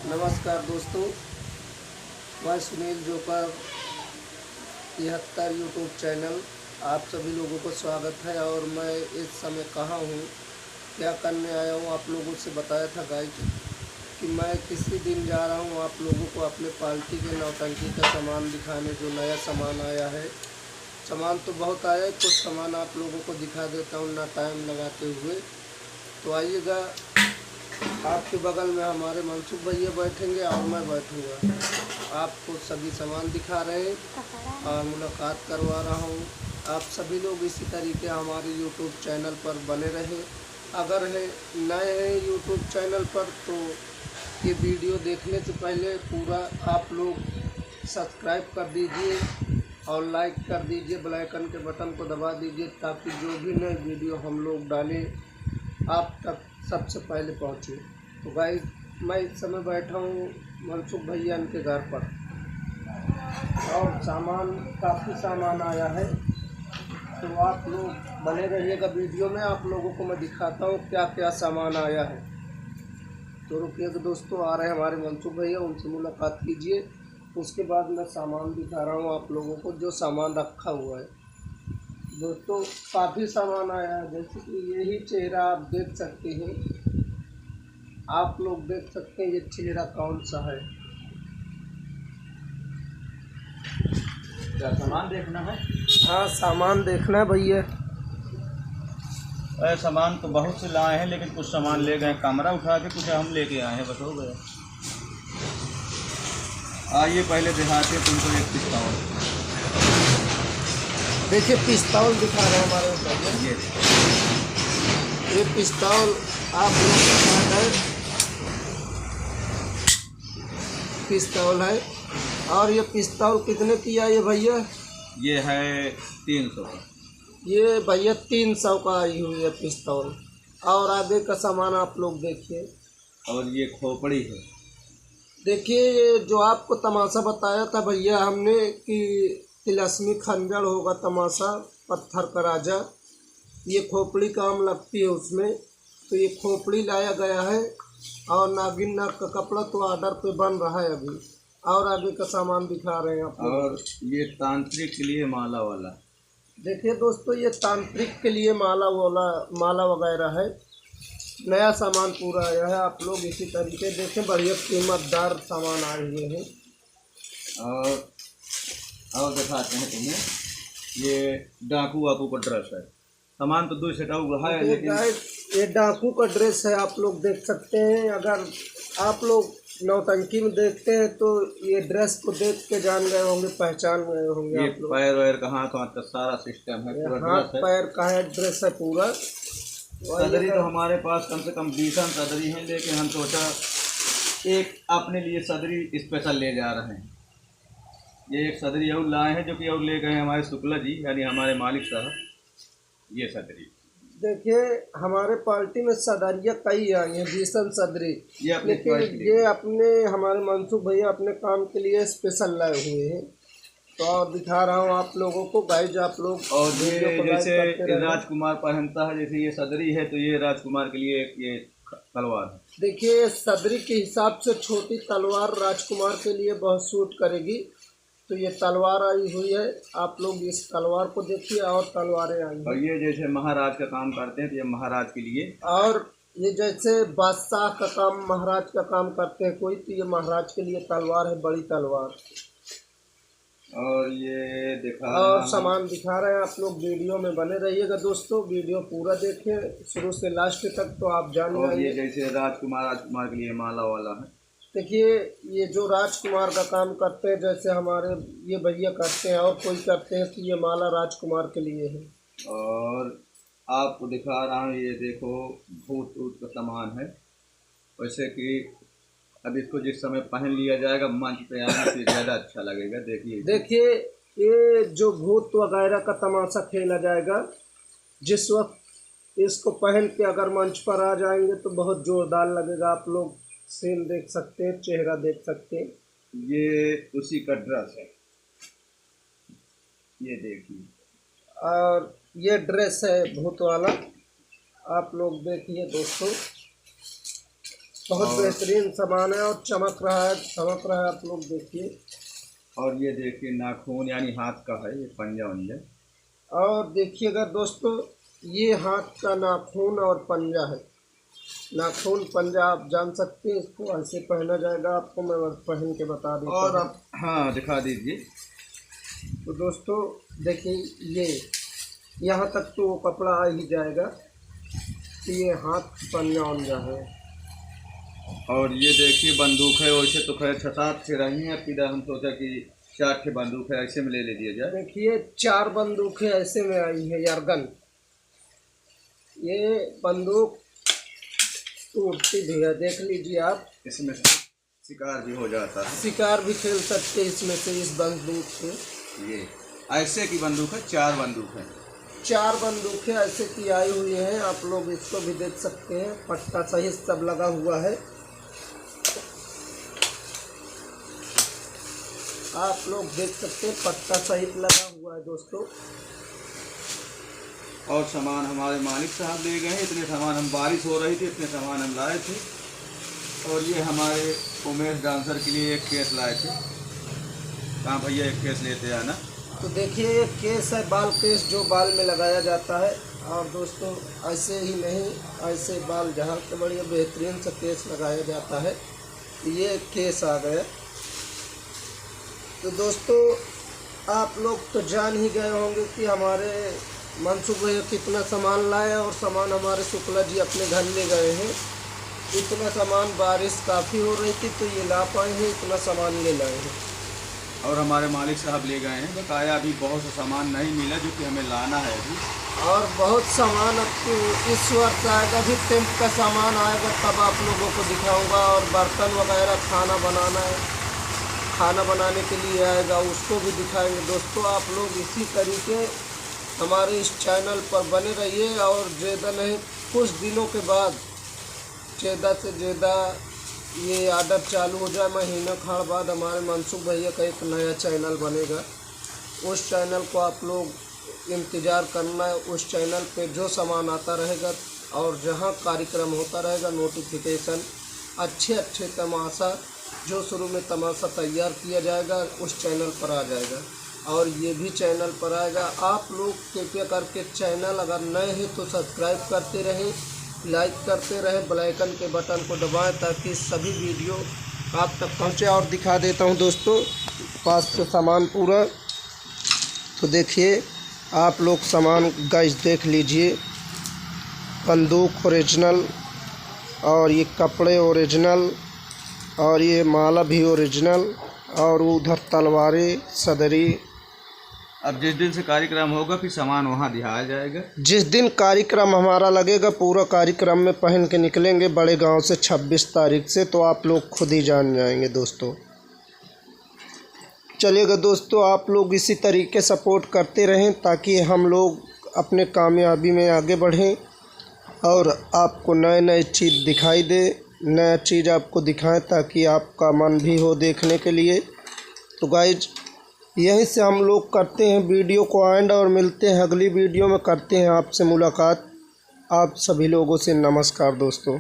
नमस्कार दोस्तों, मैं सुनील जोकर 73 यूट्यूब चैनल आप सभी लोगों को स्वागत है। और मैं इस समय कहाँ हूँ, क्या करने आया हूँ, आप लोगों से बताया था गाइस कि मैं किसी दिन जा रहा हूँ आप लोगों को अपने पार्टी के नौटंकी का सामान दिखाने। जो नया सामान आया है, सामान तो बहुत आया है, कुछ सामान आप लोगों को दिखा देता हूँ ना टाइम लगाते हुए। तो आइएगा, आपके बगल में हमारे मनसुख भैया बैठेंगे और मैं बैठूंगा। आपको सभी सामान दिखा रहे हैं और मुलाकात करवा रहा हूँ। आप सभी लोग इसी तरीके हमारे यूट्यूब चैनल पर बने रहें। अगर है नए हैं यूट्यूब चैनल पर तो ये वीडियो देखने से पहले पूरा आप लोग सब्सक्राइब कर दीजिए और लाइक कर दीजिए, बेल आइकन के बटन को दबा दीजिए ताकि जो भी नए वीडियो हम लोग डालें आप तक सबसे पहले पहुँचे। तो गाइस, मैं इस समय बैठा हूँ मनसुख भैया के घर पर और सामान काफ़ी सामान आया है। तो आप लोग बने रहिएगा वीडियो में, आप लोगों को मैं दिखाता हूँ क्या क्या सामान आया है। तो रुकिएगा दोस्तों, आ रहे हैं हमारे मनसुख भैया, उनसे मुलाकात कीजिए। उसके बाद मैं सामान दिखा रहा हूँ आप लोगों को जो सामान रखा हुआ है। दोस्तों काफ़ी सामान आया है, जैसे कि यही चेहरा आप देख सकते हैं। आप लोग देख सकते हैं ये चेहरा कौन सा है। क्या सामान देखना है? हाँ, सामान देखना है भैया। अरे सामान तो बहुत से लाए हैं, लेकिन कुछ सामान ले गए, कमरा उठा के कुछ हम लेके आए हैं, बस हो गया। आइए पहले दिखाते हैं तुमको एक पिस्तौल। देखिए पिस्तौल दिखा रहे हैं हमारे भैया। ये पिस्तौल आप लोग के साथ है, पिस्तौल है। और ये पिस्तौल कितने की है ये भैया? ये है 300 का। ये भैया 300 का आई हुई है पिस्तौल। और आगे का सामान आप लोग देखिए। और ये खोपड़ी है। देखिए ये जो आपको तमाशा बताया था भैया हमने कि तिलस्मी खंजर होगा तमाशा, पत्थर का राजा, ये खोपड़ी काम लगती है उसमें। तो ये खोपड़ी लाया गया है और नागिन नाग का कपड़ा तो ऑर्डर पे बन रहा है अभी। और आगे का सामान दिखा रहे हैं आप लोग। और ये तांत्रिक के लिए माला वाला। देखिए दोस्तों, ये तांत्रिक के लिए माला वगैरह है। नया सामान पूरा आया है, आप लोग इसी तरीके देखें, बढ़िया कीमतदार सामान आए हुए हैं। और दिखाते हैं तुम्हें, ये डाकू वाकू का ड्रेस है। सामान तो 2 सेट हुआ है, लेकिन ये डाकू का ड्रेस है, आप लोग देख सकते हैं। अगर आप लोग नौटंकी में देखते हैं तो ये ड्रेस को देख के जान गए होंगे, पहचान गए होंगे ये आप लोग। पैर वैर का हाथ वाथ का सारा सिस्टम है, पूरा हाथ ड्रेस है। पैर का है, ड्रेस है पूरा। सदरी तो हमारे पास कम से कम 20 सदरी हैं, लेकिन हम सोचा एक अपने लिए सदरी स्पेशल ले जा रहे हैं। ये एक सदरी और लाए हैं, जो कि और ले गए हैं हमारे शुक्ला जी, यानी हमारे मालिक साहब। ये सदरी देखिए हमारे पार्टी में सदरिया कई आई हैं, भीषण सदरी, ये अपने लेकिन ये अपने हमारे मनसुख भैया अपने काम के लिए स्पेशल लाए हुए हैं। तो और दिखा रहा हूँ आप लोगों को गाइज, आप लोग और वीडियो ये को लाइक जैसे करते रहें। राजकुमार पहनता है, जैसे ये सदरी है, तो ये राजकुमार के लिए ये तलवार है। देखिए सदरी के हिसाब से छोटी तलवार राजकुमार के लिए बहुत सूट करेगी। तो ये तलवार आई हुई है, आप लोग इस तलवार को देखिए। और तलवारें आई और हैं, ये जैसे महाराज का काम करते हैं, तो ये महाराज के लिए। और ये जैसे बादशाह का काम, महाराज का काम करते हैं कोई, तो ये महाराज के लिए तलवार है, बड़ी तलवार। और ये दिखा और रहा हूँ। सामान दिखा रहे हैं, आप लोग वीडियो में बने रहिएगा दोस्तों, वीडियो पूरा देखें शुरू से लास्ट तक तो आप जान और ये जाएंगे। जैसे राजकुमार के लिए माला वाला है। देखिए ये जो राजकुमार का काम करते हैं, जैसे हमारे ये भैया करते हैं और कोई करते हैं, तो ये माला राजकुमार के लिए है। और आपको दिखा रहा हूँ, ये देखो भूत ऊत का सामान है। वैसे कि अब इसको जिस समय पहन लिया जाएगा मंच पे आने से ज़्यादा अच्छा लगेगा। देखिए ये जो भूत वगैरह का तमाशा खेला जाएगा, जिस वक्त इसको पहन के अगर मंच पर आ जाएंगे तो बहुत जोरदार लगेगा। आप लोग सीन देख सकते हैं, चेहरा देख सकते हैं। ये उसी का ड्रेस है, ये देखिए। और ये ड्रेस है भूत वाला, आप लोग देखिए दोस्तों। बहुत और- बेहतरीन सामान है और चमक रहा है, आप लोग देखिए। और ये देखिए नाखून यानी हाथ का है, ये पंजा उंजा। और देखिएगा दोस्तों, ये हाथ का नाखून और पंजा है। नाखून पंजा आप जान सकते हैं, इसको ऐसे पहना जाएगा। आपको मैं पहन के बता देता और हूँ। अब हाँ दिखा दीजिए। तो दोस्तों देखिए, ये यहाँ तक तो वो कपड़ा आ ही जाएगा कि ये हाथ पंजा उंजा है। और ये देखिए बंदूक है, वैसे तो खैर 6-7 से रही हैं, फिर हम सोचा कि 4 ठे बंदूक है, ऐसे में ले लीजिए जाए। देखिए 4 बंदूकें ऐसे में आई है यारगन। ये बंदूक टूटती भी है, देख लीजिए आप। इसमें शिकार भी हो जाता है, शिकार भी खेल सकते हैं इसमें से, इस बंदूक से। ये ऐसे की बंदूक है, 4 बंदूक है। 4 बंदूकें ऐसे की आई हुई हैं, आप लोग इसको भी देख सकते हैं। पट्टा सहित सब लगा हुआ है, आप लोग देख सकते हैं, पट्टा सहित लगा हुआ है दोस्तों। और सामान हमारे मालिक साहब ले गए हैं, इतने सामान हम, बारिश हो रही थी इतने सामान हम लाए थे। और ये हमारे उमेश डांसर के लिए एक केस लाए थे। कहाँ भैया एक केस लेते आना। तो देखिए ये केस है, बाल केस, जो बाल में लगाया जाता है। और दोस्तों ऐसे ही नहीं, ऐसे बाल जहाँ के बढ़िया बेहतरीन से केस लगाया जाता है। ये केस आ गया। तो दोस्तों आप लोग तो जान ही गए होंगे कि हमारे मनसुख भैया कितना सामान लाए, और सामान हमारे शुक्ला जी अपने घर ले गए हैं। इतना सामान, बारिश काफ़ी हो रही थी तो ये ला पाए हैं, इतना सामान ले लाए हैं। और हमारे मालिक साहब ले गए हैं, बकाया अभी बहुत सा सामान नहीं मिला जो कि हमें लाना है अभी। और बहुत सामान अब तो इस वर्ष आएगा, भी टेंट का सामान आएगा तब आप लोगों को दिखाऊंगा। और बर्तन वगैरह खाना बनाना है, खाना बनाने के लिए आएगा, उसको भी दिखाएंगे। दोस्तों आप लोग इसी तरीके हमारे इस चैनल पर बने रहिए। और ज़्यादा नहीं, कुछ दिनों के बाद ज़्यादा से ज़्यादा ये आर्डर चालू हो जाए, महीना खाड़ बाद हमारे मनसुख भैया का एक नया चैनल बनेगा। उस चैनल को आप लोग इंतज़ार करना है। उस चैनल पे जो सामान आता रहेगा और जहाँ कार्यक्रम होता रहेगा, नोटिफिकेशन, अच्छे अच्छे तमाशा, जो शुरू में तमाशा तैयार किया जाएगा उस चैनल पर आ जाएगा। और ये भी चैनल पर आएगा। आप लोग कृपया करके चैनल अगर नए हैं तो सब्सक्राइब करते रहें, लाइक करते रहें, बेल आइकन के बटन को दबाएं ताकि सभी वीडियो आप तक पहुंचे। और दिखा देता हूं दोस्तों पास से सामान पूरा। तो देखिए आप लोग सामान गाइस देख लीजिए, बंदूक ओरिजिनल, और ये कपड़े ओरिजिनल, और ये माला भी ओरिजिनल, और उधर तलवारें, सदरी। अब जिस दिन से कार्यक्रम होगा फिर सामान वहाँ दिखाया जाएगा। जिस दिन कार्यक्रम हमारा लगेगा, पूरा कार्यक्रम में पहन के निकलेंगे बड़े गांव से 26 तारीख से, तो आप लोग खुद ही जान जाएंगे दोस्तों। चलिएगा दोस्तों, आप लोग इसी तरीके सपोर्ट करते रहें ताकि हम लोग अपने कामयाबी में आगे बढ़ें और आपको नए नए चीज़ दिखाई दे, नया चीज़ आपको दिखाएं ताकि आपका मन भी हो देखने के लिए। तो गाइज यहीं से हम लोग करते हैं वीडियो को एंड, और मिलते हैं अगली वीडियो में, करते हैं आपसे मुलाकात। आप सभी लोगों से नमस्कार दोस्तों।